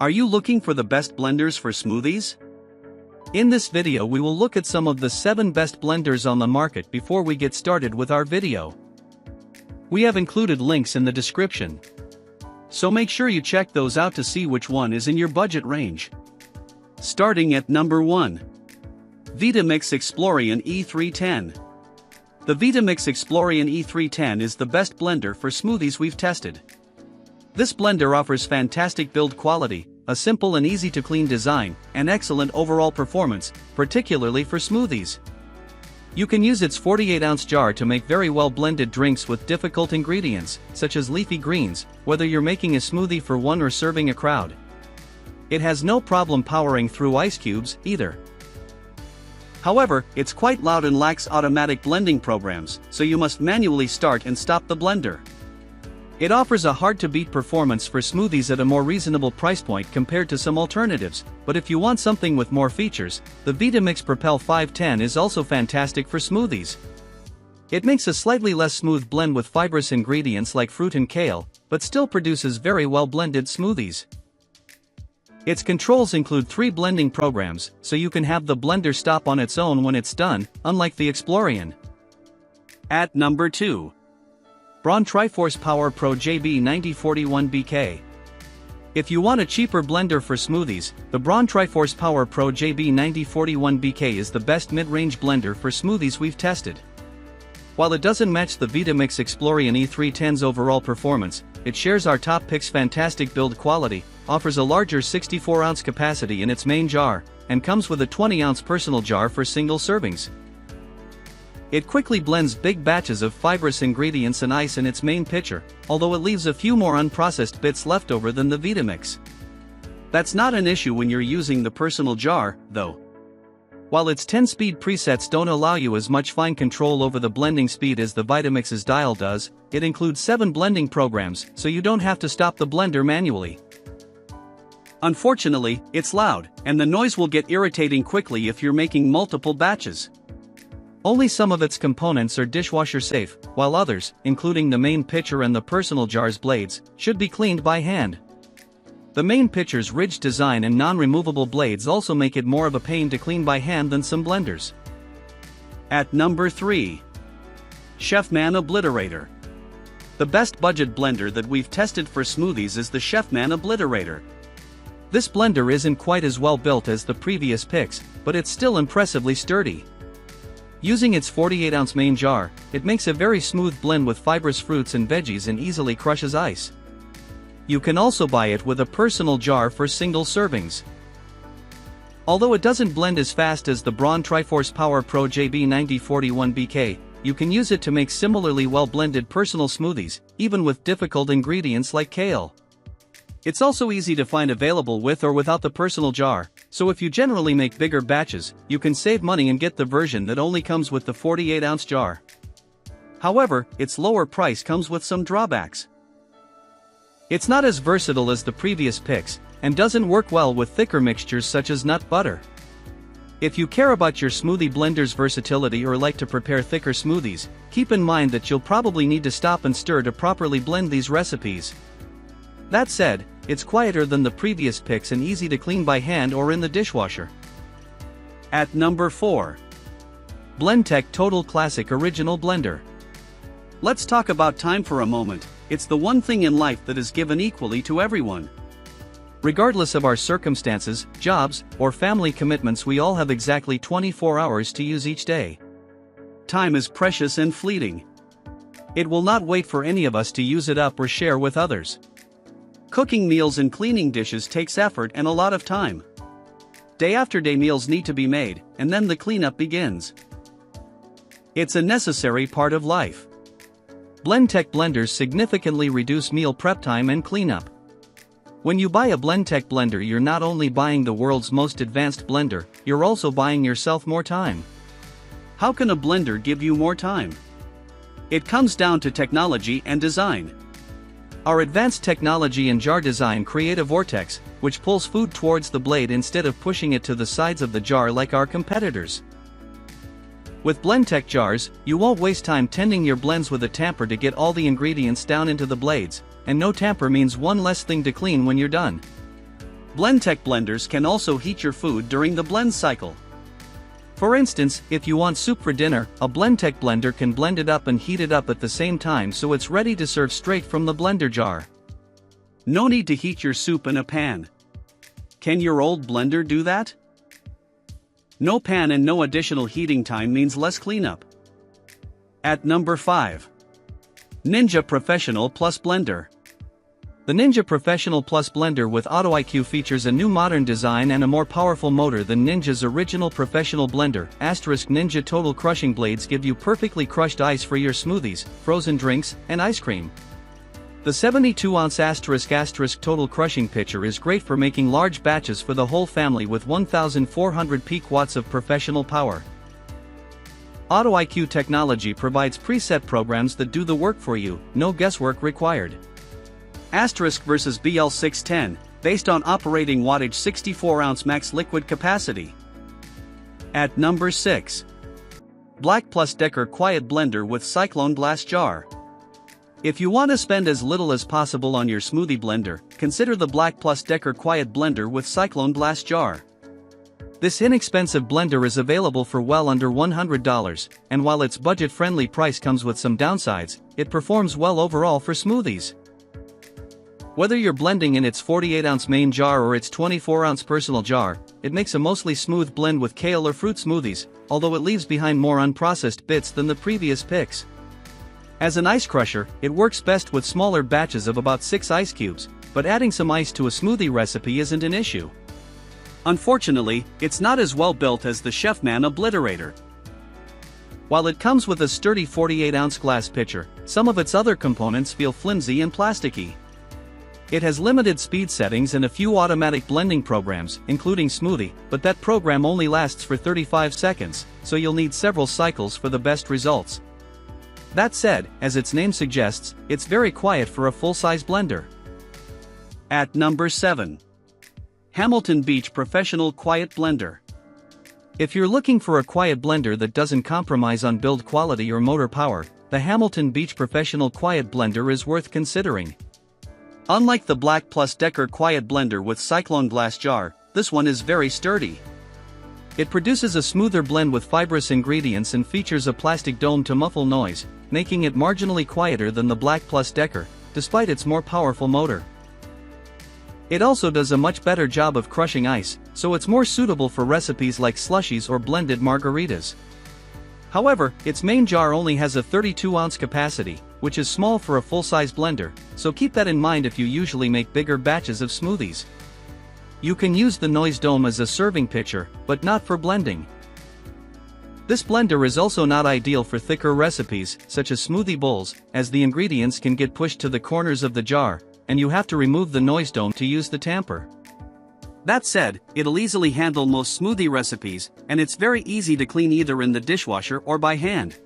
Are you looking for the best blenders for smoothies? In this video we will look at some of the 7 best blenders on the market before we get started with our video. We have included links in the description, so make sure you check those out to see which one is in your budget range. Starting at number 1. Vitamix Explorian E310. The Vitamix Explorian E310 is the best blender for smoothies we've tested. This blender offers fantastic build quality, a simple and easy to clean design, and excellent overall performance, particularly for smoothies. You can use its 48-ounce jar to make very well blended drinks with difficult ingredients, such as leafy greens, whether you're making a smoothie for one or serving a crowd. It has no problem powering through ice cubes, either. However, it's quite loud and lacks automatic blending programs, so you must manually start and stop the blender. It offers a hard-to-beat performance for smoothies at a more reasonable price point compared to some alternatives, but if you want something with more features, the Vitamix Propel 510 is also fantastic for smoothies. It makes a slightly less smooth blend with fibrous ingredients like fruit and kale, but still produces very well-blended smoothies. Its controls include 3 blending programs, so you can have the blender stop on its own when it's done, unlike the Explorian. At number 2. Braun TriForce Power Pro JB9041BK. If you want a cheaper blender for smoothies, the Braun TriForce Power Pro JB9041BK is the best mid-range blender for smoothies we've tested. While it doesn't match the Vitamix Explorian E310's overall performance, it shares our top pick's fantastic build quality, offers a larger 64-ounce capacity in its main jar, and comes with a 20-ounce personal jar for single servings. It quickly blends big batches of fibrous ingredients and ice in its main pitcher, although it leaves a few more unprocessed bits left over than the Vitamix. That's not an issue when you're using the personal jar, though. While its 10-speed presets don't allow you as much fine control over the blending speed as the Vitamix's dial does, it includes 7 blending programs, so you don't have to stop the blender manually. Unfortunately, it's loud, and the noise will get irritating quickly if you're making multiple batches. Only some of its components are dishwasher safe, while others, including the main pitcher and the personal jar's blades, should be cleaned by hand. The main pitcher's ridged design and non-removable blades also make it more of a pain to clean by hand than some blenders. At number 3. Chefman Obliterator. The best budget blender that we've tested for smoothies is the Chefman Obliterator. This blender isn't quite as well built as the previous picks, but it's still impressively sturdy. Using its 48-ounce main jar, it makes a very smooth blend with fibrous fruits and veggies and easily crushes ice. You can also buy it with a personal jar for single servings. Although it doesn't blend as fast as the Braun TriForce Power Pro JB9041BK, you can use it to make similarly well-blended personal smoothies, even with difficult ingredients like kale. It's also easy to find available with or without the personal jar, so if you generally make bigger batches, you can save money and get the version that only comes with the 48-ounce jar. However, its lower price comes with some drawbacks. It's not as versatile as the previous picks, and doesn't work well with thicker mixtures such as nut butter. If you care about your smoothie blender's versatility or like to prepare thicker smoothies, keep in mind that you'll probably need to stop and stir to properly blend these recipes. That said, it's quieter than the previous picks and easy to clean by hand or in the dishwasher. At number 4. Blendtec Total Classic Original Blender. Let's talk about time for a moment. It's the one thing in life that is given equally to everyone. Regardless of our circumstances, jobs, or family commitments, we all have exactly 24 hours to use each day. Time is precious and fleeting. It will not wait for any of us to use it up or share with others. Cooking meals and cleaning dishes takes effort and a lot of time. Day after day meals need to be made, and then the cleanup begins. It's a necessary part of life. Blendtec blenders significantly reduce meal prep time and cleanup. When you buy a Blendtec blender, you're not only buying the world's most advanced blender, you're also buying yourself more time. How can a blender give you more time? It comes down to technology and design. Our advanced technology and jar design create a vortex, which pulls food towards the blade instead of pushing it to the sides of the jar like our competitors. With Blendtec jars, you won't waste time tending your blends with a tamper to get all the ingredients down into the blades, and no tamper means one less thing to clean when you're done. Blendtec blenders can also heat your food during the blend cycle. For instance, if you want soup for dinner, a Blendtec blender can blend it up and heat it up at the same time so it's ready to serve straight from the blender jar. No need to heat your soup in a pan. Can your old blender do that? No pan and no additional heating time means less cleanup. At number 5. Ninja Professional Plus Blender. The Ninja Professional Plus Blender with Auto IQ features a new modern design and a more powerful motor than Ninja's original professional blender. Ninja Total Crushing Blades give you perfectly crushed ice for your smoothies, frozen drinks, and ice cream. The 72-ounce Total Crushing Pitcher is great for making large batches for the whole family with 1,400 peak watts of professional power. Auto IQ technology provides preset programs that do the work for you, no guesswork required. Versus BL610, based on operating wattage 64-ounce max liquid capacity. At number 6. Black+Decker Quiet Blender with Cyclone Glass Jar. If you want to spend as little as possible on your smoothie blender, consider the Black+Decker Quiet Blender with Cyclone Glass Jar. This inexpensive blender is available for well under $100, and while its budget-friendly price comes with some downsides, it performs well overall for smoothies. Whether you're blending in its 48-ounce main jar or its 24-ounce personal jar, it makes a mostly smooth blend with kale or fruit smoothies, although it leaves behind more unprocessed bits than the previous picks. As an ice crusher, it works best with smaller batches of about 6 ice cubes, but adding some ice to a smoothie recipe isn't an issue. Unfortunately, it's not as well built as the Chefman Obliterator. While it comes with a sturdy 48-ounce glass pitcher, some of its other components feel flimsy and plasticky. It has limited speed settings and a few automatic blending programs, including Smoothie, but that program only lasts for 35 seconds, so you'll need several cycles for the best results. That said, as its name suggests, it's very quiet for a full-size blender. At number 7. Hamilton Beach Professional Quiet Blender. If you're looking for a quiet blender that doesn't compromise on build quality or motor power, the Hamilton Beach Professional Quiet Blender is worth considering. Unlike the Black+Decker Quiet Blender with Cyclone Glass Jar, this one is very sturdy. It produces a smoother blend with fibrous ingredients and features a plastic dome to muffle noise, making it marginally quieter than the Black+Decker, despite its more powerful motor. It also does a much better job of crushing ice, so it's more suitable for recipes like slushies or blended margaritas. However, its main jar only has a 32-ounce capacity, which is small for a full-size blender, so keep that in mind if you usually make bigger batches of smoothies. You can use the noise dome as a serving pitcher, but not for blending. This blender is also not ideal for thicker recipes, such as smoothie bowls, as the ingredients can get pushed to the corners of the jar, and you have to remove the noise dome to use the tamper. That said, it'll easily handle most smoothie recipes, and it's very easy to clean either in the dishwasher or by hand.